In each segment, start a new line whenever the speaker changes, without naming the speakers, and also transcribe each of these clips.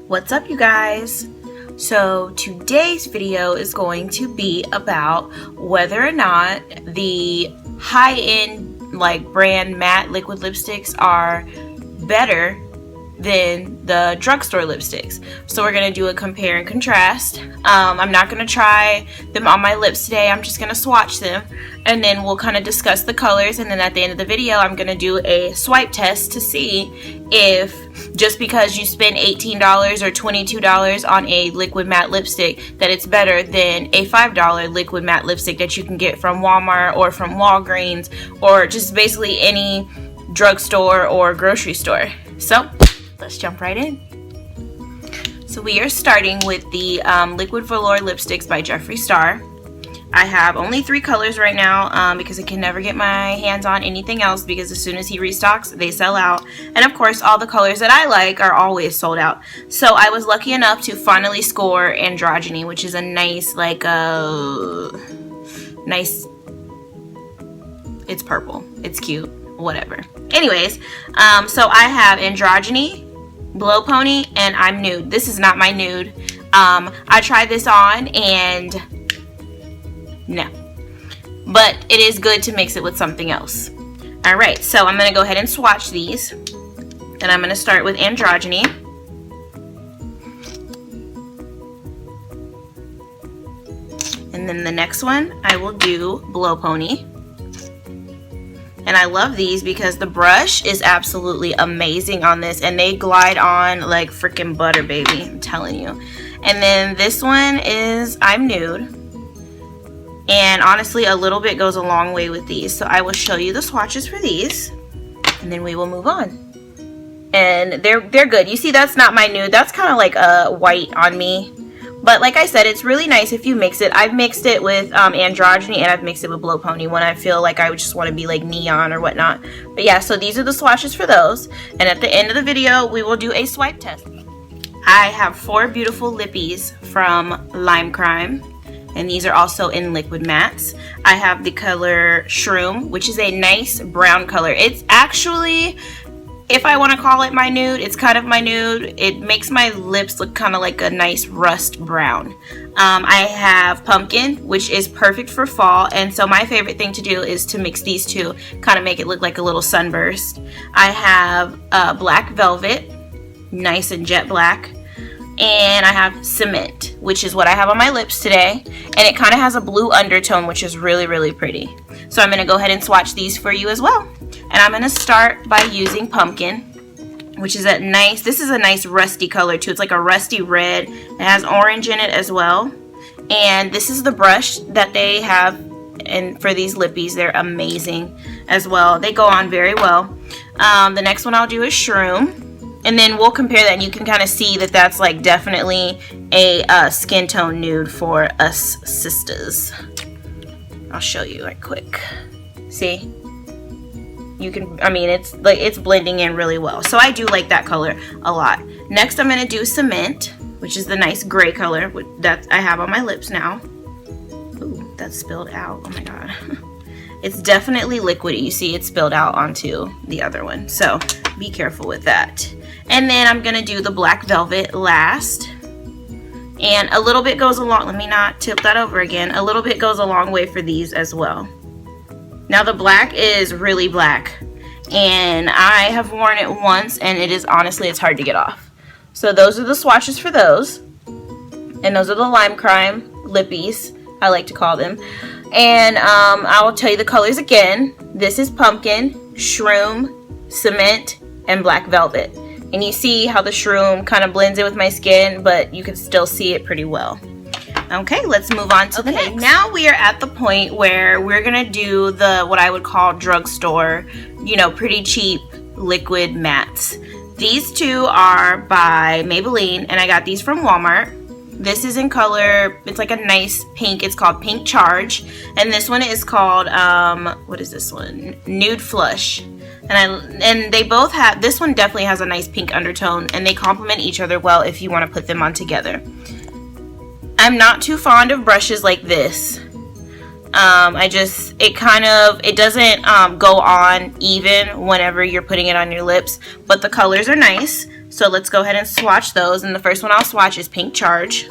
What's up, you guys? So today's video is going to be about whether or not the high-end brand matte liquid lipsticks are better than the drugstore lipsticks. So we're going to do a compare and contrast. I'm not going to try them on my lips today. I'm just going to swatch them, and then we'll kind of discuss the colors, and then at the end of the video I'm going to do a swipe test to see if just because you spend $18 or $22 on a liquid matte lipstick that it's better than a $5 liquid matte lipstick that you can get from Walmart or from Walgreens or just basically any drugstore or grocery store. So let's jump right in. So we are starting with the Liquid Velour lipsticks by Jeffree Star. I have only 3 colors right now because I can never get my hands on anything else, because as soon as he restocks, they sell out. And of course, all the colors that I like are always sold out. So I was lucky enough to finally score Androgyny, which is a nice, it's purple, it's cute, whatever. Anyways, so I have Androgyny, Blow Pony, and I'm Nude. This is not my Nude. I tried this on and no, but it is good to mix it with something else. Alright, so I'm going to go ahead and swatch these, and I'm going to start with Androgyny. And then the next one I will do Blow Pony. And I love these because the brush is absolutely amazing on this, and they glide on like freaking butter, baby, I'm telling you. And then this one is I'm Nude. And honestly, a little bit goes a long way with these. So I will show you the swatches for these, and then we will move on. And they're good. You see, that's not my Nude. That's kind of like a white on me. But like I said, it's really nice if you mix it. I've mixed it with Androgyny, and I've mixed it with Blow Pony when I feel like I just want to be like neon or whatnot. But yeah, so these are the swatches for those. And at the end of the video, we will do a swipe test. I have 4 beautiful Lippies from Limecrime, and these are also in liquid mattes. I have the color Shroom, which is a nice brown color. It's actually, if I want to call it my Nude, it's kind of my Nude. It makes my lips look kind of like a nice rust brown. I have Pumpkin, which is perfect for fall, and so my favorite thing to do is to mix these two, kind of make it look like a little sunburst. I have Black Velvet, nice and jet black. And I have Cement, which is what I have on my lips today, and it kind of has a blue undertone, which is really, really pretty. So I'm going to go ahead and swatch these for you as well. And I'm going to start by using Pumpkin, which is a nice, this is a nice rusty color too. It's like a rusty red. It has orange in it as well. And this is the brush that they have, and for these Lippies, they're amazing as well. They go on very well. The next one I'll do is Shroom. And then we'll compare that, and you can kind of see that that's like definitely a skin tone nude for us sisters. I'll show you right quick. See? You can, I mean, it's like it's blending in really well. So I do like that color a lot. Next, I'm going to do Cement, which is the nice gray color that I have on my lips now. Ooh, that's spilled out. Oh my god. It's definitely liquidy. You see it spilled out onto the other one. So be careful with that. And then I'm going to do the Black Velvet last. And a little bit goes along, let me not tip that over again. A little bit goes a long way for these as well. Now the black is really black, and I have worn it once, and it is honestly, it's hard to get off. So those are the swatches for those. And those are the Limecrime Lippies, I like to call them. And I will tell you the colors again. This is Pumpkin, Shroom, Cement, and Black Velvet. And you see how the Shroom kind of blends in with my skin, but you can still see it pretty well. Okay, let's move on to the next. Now we are at the point where we're going to do the, what I would call drugstore, you know, pretty cheap liquid mattes. These two are by Maybelline, and I got these from Walmart. This is in color, it's like a nice pink. It's called Pink Charge. And this one is called, what is this one? Nude Flush. And they both have, this one definitely has a nice pink undertone, and they complement each other well if you want to put them on together. I'm not too fond of brushes like this. It doesn't go on even whenever you're putting it on your lips, but the colors are nice. So let's go ahead and swatch those. And the first one I'll swatch is Pink Charge.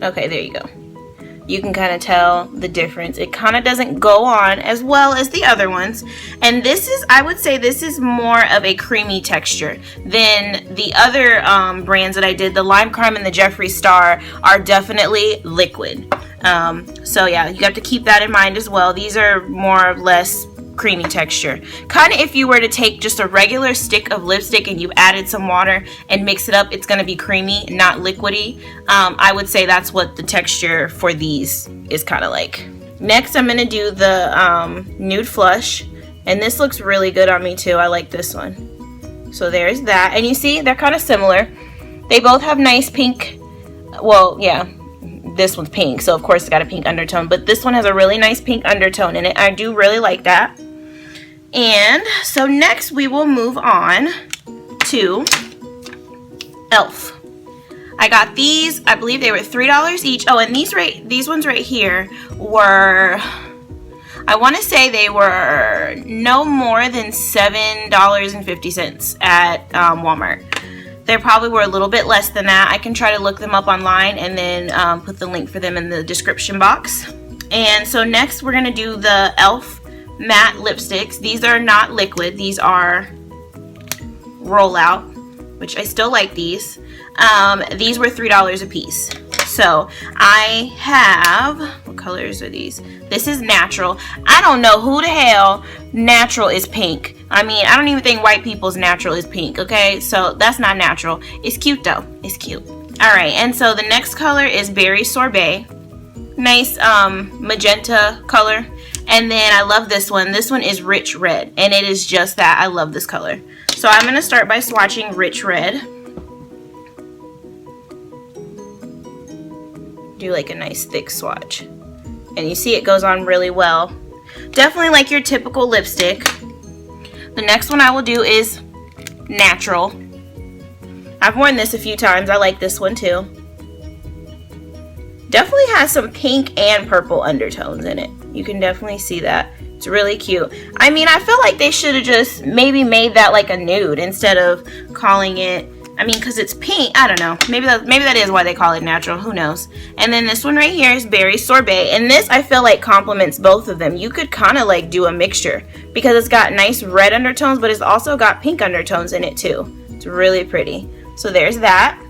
Okay, there you go. You can kind of tell the difference. It kind of doesn't go on as well as the other ones. And this is, I would say this is more of a creamy texture than the other brands that I did. The Limecrime and the Jeffree Star are definitely liquid. So yeah, you have to keep that in mind as well. These are more or less creamy texture. Kind of if you were to take just a regular stick of lipstick and you added some water and mix it up, it's going to be creamy, not liquidy. I would say that's what the texture for these is kind of like. Next, I'm going to do the Nude Flush, and this looks really good on me too. I like this one. So there's that, and you see they're kind of similar. They both have nice pink, well, yeah, this one's pink, so of course it's got a pink undertone, but this one has a really nice pink undertone in it. I do really like that. And so next we will move on to e.l.f. I got these, I believe they were $3 each. Oh, and these ones right here were, I want to say they were no more than $7.50 at Walmart. They probably were a little bit less than that. I can try to look them up online and then put the link for them in the description box. And so next we're going to do the e.l.f. matte lipsticks. These are not liquid. These are rollout, which I still like these. These were $3 a piece. So I have, what colors are these? This is natural. I don't know who the hell natural is pink. I mean, I don't even think white people's natural is pink, okay? So that's not natural. It's cute though. It's cute. All right, and so the next color is Berry Sorbet. Nice magenta color. And then I love this one. This one is Rich Red, and it is just that. I love this color. So I'm going to start by swatching Rich Red. Do like a nice thick swatch. And you see it goes on really well. Definitely like your typical lipstick. The next one I will do is Natural. I've worn this a few times. I like this one too. Definitely has some pink and purple undertones in it. You can definitely see that. It's really cute. I mean, I feel like they should have just maybe made that like a nude instead of calling it, I mean, because it's pink. I don't know. Maybe that is why they call it natural. Who knows? And then this one right here is Berry Sorbet. And this, I feel like, complements both of them. You could kind of like do a mixture because it's got nice red undertones, but it's also got pink undertones in it too. It's really pretty. So there's that.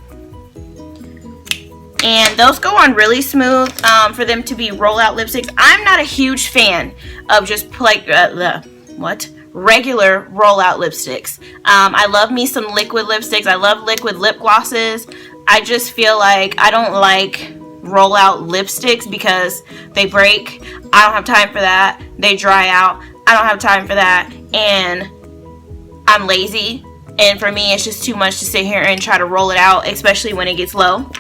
And those go on really smooth for them to be rollout lipsticks. I'm not a huge fan of just like regular rollout lipsticks. I love me some liquid lipsticks. I love liquid lip glosses. I just feel like I don't like rollout lipsticks because they break. I don't have time for that. They dry out. I don't have time for that. And I'm lazy. And for me, it's just too much to sit here and try to roll it out, especially when it gets low.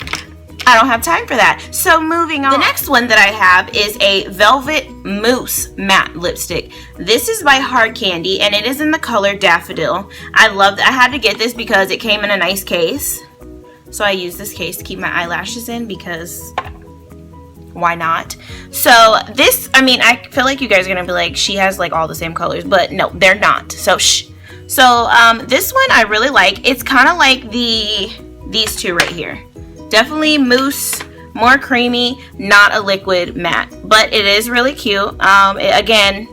I don't have time for that. So moving on. The next one that I have is a Velvet Mousse matte lipstick. This is by Hard Candy and it is in the color Daffodil. I love that. I had to get this because it came in a nice case. So I use this case to keep my eyelashes in because why not? So this, I mean, I feel like you guys are going to be like, she has like all the same colors, but no, they're not. So shh. So this one I really like. It's kind of like these two right here. Definitely mousse, more creamy, not a liquid matte, but it is really cute. Again,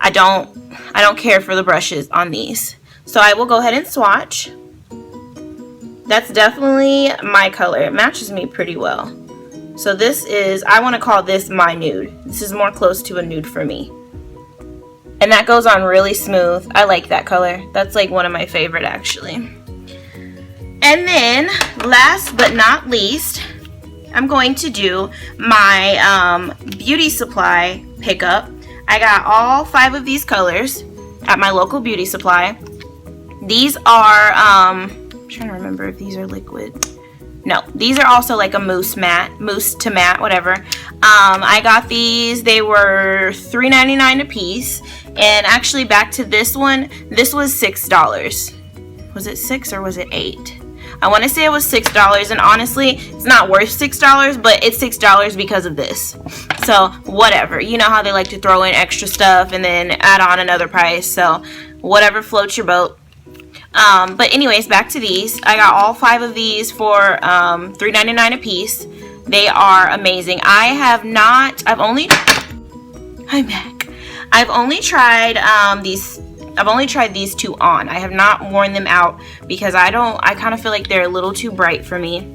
I don't care for the brushes on these, so I will go ahead and swatch. That's definitely my color. It matches me pretty well. So this is, I want to call this my nude. This is more close to a nude for me, and that goes on really smooth. I like that color. That's like one of my favorite actually. And then, last but not least, I'm going to do my beauty supply pickup. I got all 5 of these colors at my local beauty supply. These are, I'm trying to remember if these are liquid. No, these are also like a mousse to matte, whatever. I got these. They were $3.99 a piece. And actually, back to this one, this was $6. Was it 6 or was it 8? I want to say it was $6, and honestly, it's not worth $6, but it's $6 because of this. So whatever, you know how they like to throw in extra stuff and then add on another price, so whatever floats your boat. But anyways, back to these. I got all 5 of these for $3.99 a piece. They are amazing. I'm back. I've only tried these 2 on. I have not worn them out because I kind of feel like they're a little too bright for me.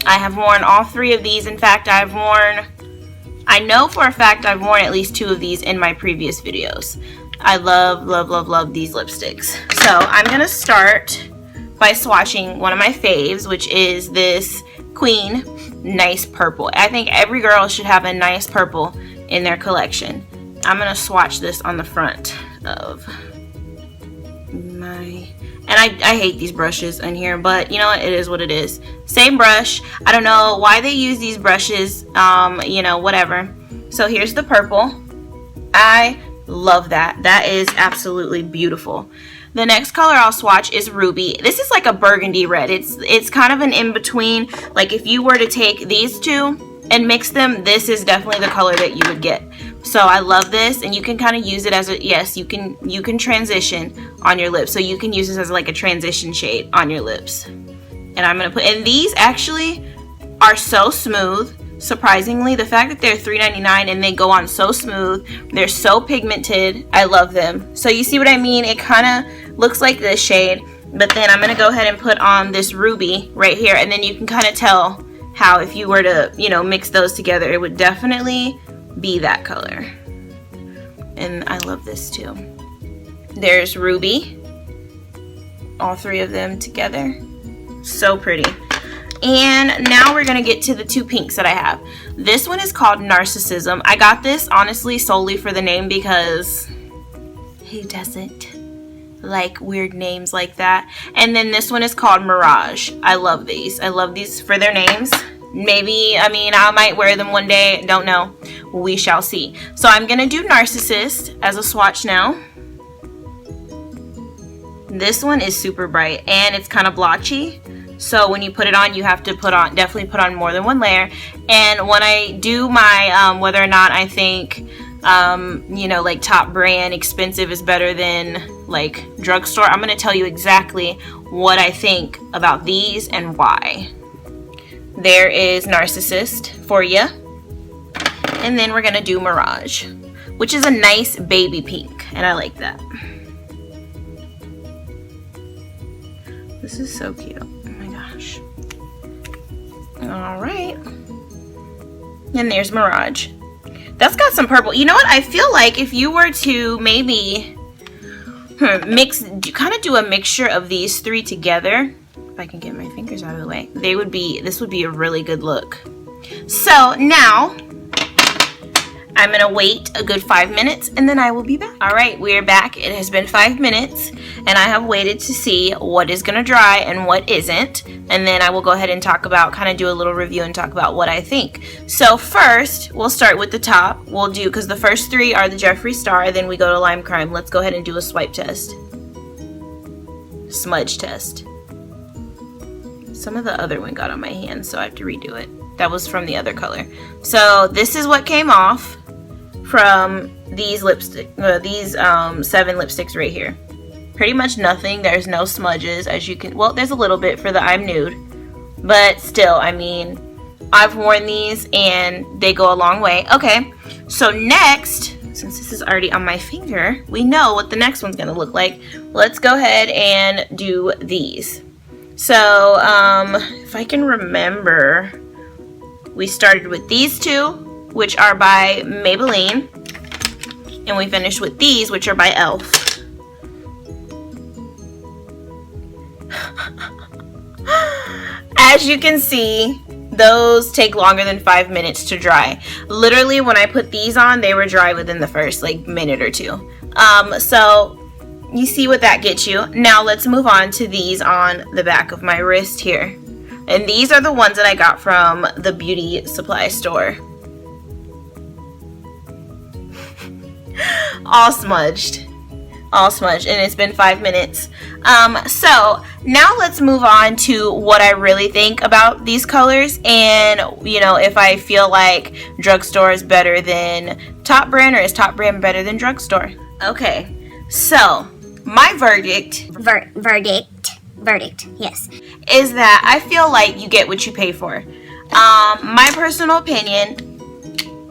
I have worn all 3 of these. In fact, I know for a fact I've worn at least 2 of these in my previous videos. I love, love, love, love these lipsticks. So I'm gonna start by swatching one of my faves, which is this Queen Nice Purple. I think every girl should have a nice purple in their collection. I'm gonna swatch this on the front of my, and I hate these brushes in here, but you know what, it is what it is. Same brush. I don't know why they use these brushes, you know, whatever. So here's the purple. I love that. That is absolutely beautiful. The next color I'll swatch is Ruby. This is like a burgundy red. It's kind of an in-between. Like if you were to take these 2 and mix them, this is definitely the color that you would get. So I love this, and you can kind of use it as a, yes, you can transition on your lips. So you can use this as like a transition shade on your lips. And I'm gonna put, and these actually are so smooth. Surprisingly, the fact that they're $3.99 and they go on so smooth, they're so pigmented. I love them. So you see what I mean? It kind of looks like this shade, but then I'm gonna go ahead and put on this Ruby right here, and then you can kind of tell how if you were to, you know, mix those together, it would definitely be that color. And I love this too. There's Ruby, all 3 of them together. So pretty. And now we're gonna get to the 2 pinks that I have. This one is called Narcissism. I got this honestly solely for the name, because who doesn't like weird names like that? And then this one is called Mirage. I love these. I love these for their names. Maybe, I mean, I might wear them one day. Don't know. We shall see. So I'm gonna do Narcissist as a swatch now. This one is super bright and it's kind of blotchy. So when you put it on, you have to definitely put on more than 1 layer. And when I do my, whether or not I think, you know, like top brand expensive is better than like drugstore, I'm going to tell you exactly what I think about these and why. There is Narcissist for you. And then we're going to do Mirage, which is a nice baby pink. And I like that. This is so cute. Alright. And there's Mirage. That's got some purple. You know what? I feel like if you were to maybe kind of do a mixture of these 3 together, if I can get my fingers out of the way, this would be a really good look. So now I'm gonna wait a good 5 minutes and then I will be back. All right, we're back. It has been 5 minutes and I have waited to see what is gonna dry and what isn't. And then I will go ahead and talk about, kind of do a little review and talk about what I think. So first, we'll start with the top. We'll do, because the first 3 are the Jeffree Star, then we go to Limecrime. Let's go ahead and do a swipe test. Smudge test. Some of the other one got on my hand, so I have to redo it. That was from the other color. So this is what came off from these 7 lipsticks right here. Pretty much nothing. There's no smudges, as you can, well, there's a little bit for the I'm Nude, but still, I mean, I've worn these and they go a long way. Okay, so next, since this is already on my finger, we know what the next one's gonna look like. Let's go ahead and do these. So if I can remember, we started with these 2, which are by Maybelline, and we finished with these, which are by e.l.f. As you can see, those take longer than 5 minutes to dry. Literally, when I put these on, they were dry within the first like minute or 2. So you see what that gets you. Now let's move on to these on the back of my wrist here. And these are the ones that I got from the beauty supply store. All smudged. all smudged, and it's been 5 minutes. So now let's move on to what I really think about these colors, and you know, if I feel like Drugstore is better than Top Brand, or is Top Brand better than Drugstore. Okay, so my verdict,
yes,
is that I feel like you get what you pay for. My personal opinion,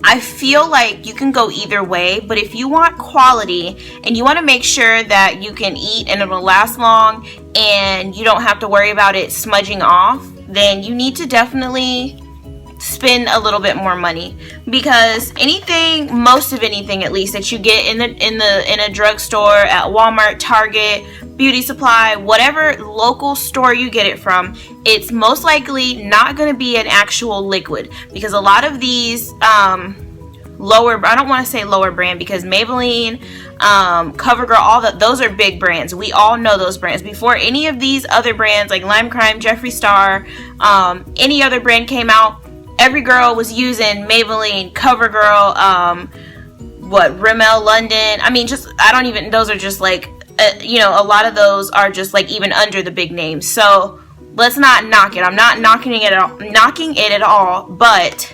I feel like you can go either way, but if you want quality and you want to make sure that you can eat and it'll last long and you don't have to worry about it smudging off, then you need to definitely spend a little bit more money, because anything, most of anything at least, that you get in a drugstore, at Walmart, Target, beauty supply, whatever local store you get it from, it's most likely not going to be an actual liquid, because a lot of these lower, I don't want to say lower brand, because Maybelline, CoverGirl, those are big brands. We all know those brands. Before any of these other brands like Limecrime, Jeffree Star, any other brand came out, every girl was using Maybelline, CoverGirl, Rimmel London. I mean, just, I don't even, those are just like, you know, a lot of those are just like even under the big names. So let's not knock it. I'm not knocking it at all, but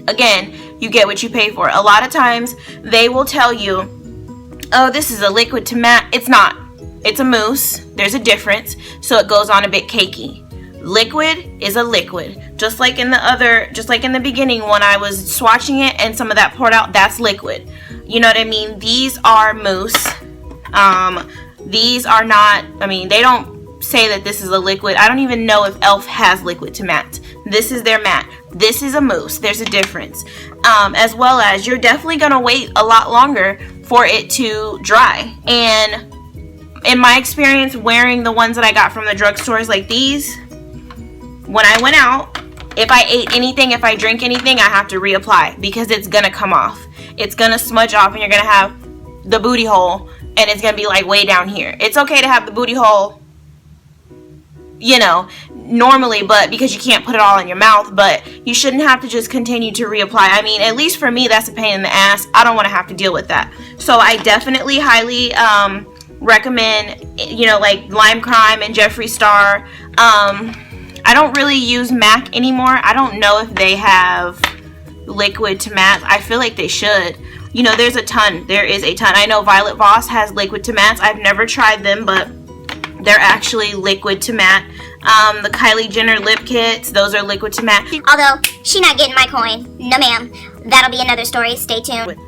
again, you get what you pay for. A lot of times they will tell you, oh, this is a liquid to matte. It's not. It's a mousse. There's a difference. So it goes on a bit cakey. Liquid is a liquid. Just like in the beginning when I was swatching it and some of that poured out, that's liquid. You know what I mean? These are mousse. These are not, I mean, they don't say that this is a liquid. I don't even know if e.l.f. has liquid to matte. This is their matte. This is a mousse. There's a difference. As well as you're definitely going to wait a lot longer for it to dry. And in my experience wearing the ones that I got from the drugstores like these, when I went out, if I ate anything, if I drink anything, I have to reapply, because it's going to come off. It's going to smudge off, and you're going to have the booty hole, and it's going to be like way down here. It's okay to have the booty hole, you know, normally, but because you can't put it all in your mouth, but you shouldn't have to just continue to reapply. I mean, at least for me, that's a pain in the ass. I don't want to have to deal with that. So I definitely highly recommend, you know, like Limecrime and Jeffree Star. I don't really use MAC anymore. I don't know if they have liquid to matte. I feel like they should. You know, there's a ton. There is a ton. I know Violet Voss has liquid to mattes. I've never tried them, but they're actually liquid to matte. The Kylie Jenner lip kits, those are liquid to matte.
Although, she not getting my coin. No, ma'am. That'll be another story. Stay tuned.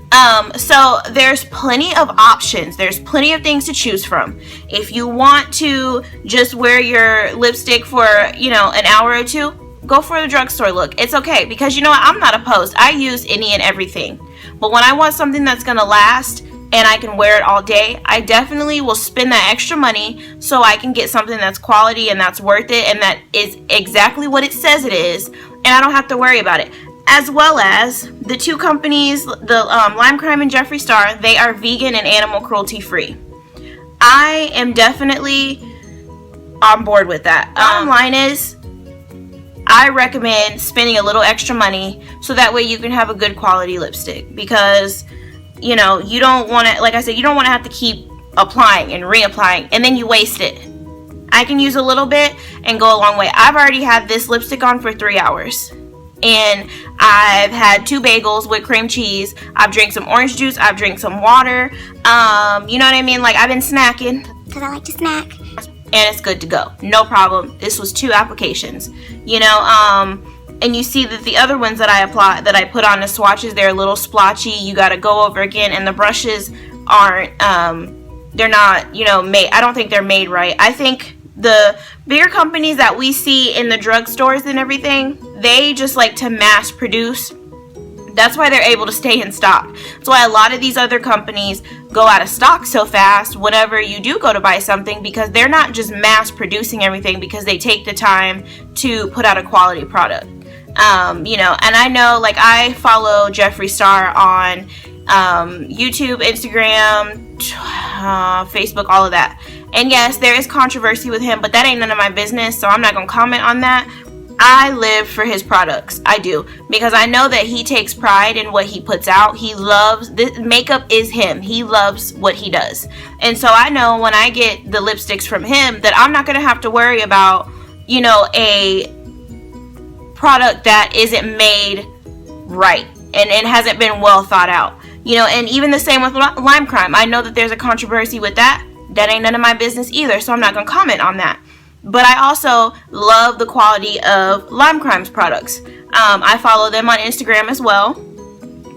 So there's plenty of options. There's plenty of things to choose from. If you want to just wear your lipstick for, you know, an hour or two, go for the drugstore look. It's okay, because you know what? I'm not opposed. I use any and everything. But when I want something that's going to last and I can wear it all day, I definitely will spend that extra money so I can get something that's quality and that's worth it and that is exactly what it says it is, and I don't have to worry about it. As well as the two companies, the Limecrime and Jeffree Star, they are vegan and animal cruelty free. I am definitely on board with that. Bottom line is, I recommend spending a little extra money so that way you can have a good quality lipstick, because you know, you don't want to, like I said, you don't want to have to keep applying and reapplying and then you waste it. I can use a little bit and go a long way. I've already had this lipstick on for 3 hours. And I've had 2 bagels with cream cheese. I've drank some orange juice. I've drank some water. You know what I mean? Like, I've been snacking.
Because I like to snack.
And it's good to go. No problem. This was 2 applications. You know, and you see that the other ones that I put on the swatches, they're a little splotchy. You got to go over again. And the brushes aren't, they're not, you know, made. I don't think they're made right. I think the bigger companies that we see in the drugstores and everything, they just like to mass produce. That's why they're able to stay in stock. That's why a lot of these other companies go out of stock so fast whenever you do go to buy something, because they're not just mass producing everything, because they take the time to put out a quality product. You know, and I know, like, I follow Jeffree Star on YouTube, Instagram, Facebook, all of that. And yes, there is controversy with him, but that ain't none of my business, so I'm not going to comment on that. I live for his products. I do, because I know that he takes pride in what he puts out. He loves this. Makeup is him. He loves what he does. And so I know when I get the lipsticks from him that I'm not going to have to worry about, you know, a product that isn't made right and hasn't been well thought out. You know, and even the same with Limecrime. I know that there's a controversy with that. That ain't none of my business either, so I'm not going to comment on that. But I also love the quality of Limecrime's products. I follow them on Instagram as well.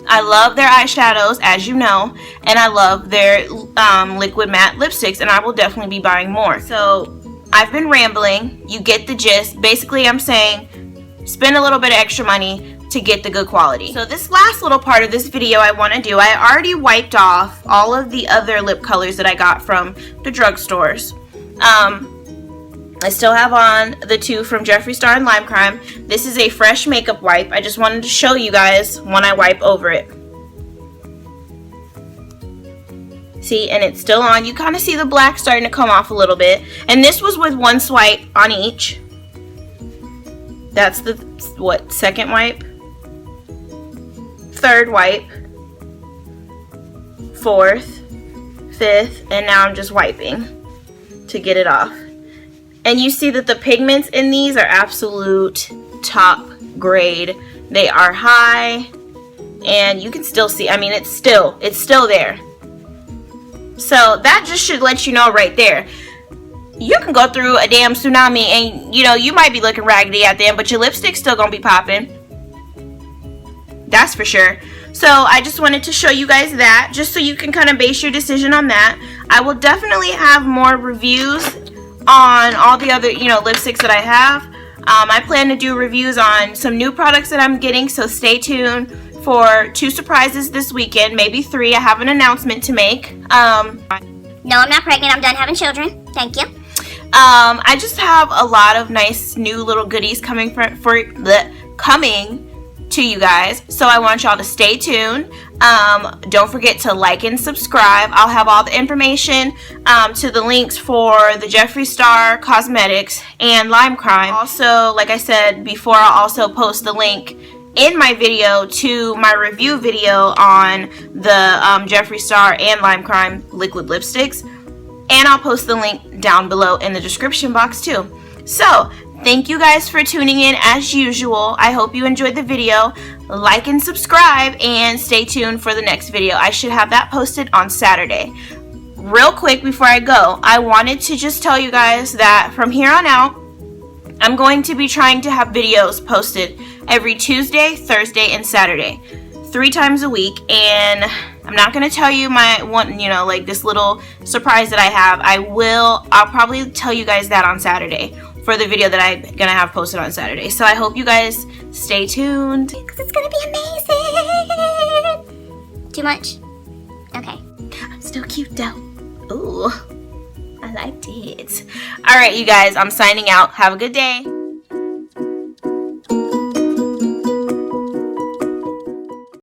I love their eyeshadows, as you know, and I love their liquid matte lipsticks, and I will definitely be buying more. So I've been rambling. You get the gist. Basically, I'm saying spend a little bit of extra money to get the good quality. So this last little part of this video I want to do, I already wiped off all of the other lip colors that I got from the drugstores. I still have on the two from Jeffree Star and Limecrime. This is a fresh makeup wipe. I just wanted to show you guys when I wipe over it. See, and it's still on. You kind of see the black starting to come off a little bit. And this was with one swipe on each. That's the, what, second wipe? Third wipe. Fourth. Fifth. And now I'm just wiping to get it off. And you see that the pigments in these are absolute top grade. They are high, and you can still see, I mean, it's still there. So that just should let you know right there. You can go through a damn tsunami and, you know, you might be looking raggedy at the end, but your lipstick's still gonna be popping. That's for sure. So I just wanted to show you guys that, just so you can kind of base your decision on that. I will definitely have more reviews on all the other, you know, lipsticks that I have. I plan to do reviews on some new products that I'm getting, so stay tuned for 2 surprises this weekend, maybe 3. I have an announcement to make.
No, I'm not pregnant. I'm done having children. Thank you.
I just have a lot of nice new little goodies coming coming to you guys, so I want y'all to stay tuned. Don't forget to like and subscribe. I'll have all the information to the links for the Jeffree Star Cosmetics and Limecrime. Also, like I said before, I'll also post the link in my video to my review video on the Jeffree Star and Limecrime liquid lipsticks, and I'll post the link down below in the description box too. So thank you guys for tuning in as usual. I hope you enjoyed the video. Like and subscribe, and stay tuned for the next video. I should have that posted on Saturday. Real quick before I go, I wanted to just tell you guys that from here on out, I'm going to be trying to have videos posted every Tuesday, Thursday, and Saturday. 3 times a week, and I'm not going to tell you my one, you know, like this little surprise that I have. I'll probably tell you guys that on Saturday for the video that I'm gonna have posted on Saturday. So I hope you guys stay tuned,
because it's gonna be amazing. Too much? Okay.
I'm still cute though. Ooh, I liked it. All right, you guys, I'm signing out. Have a good day.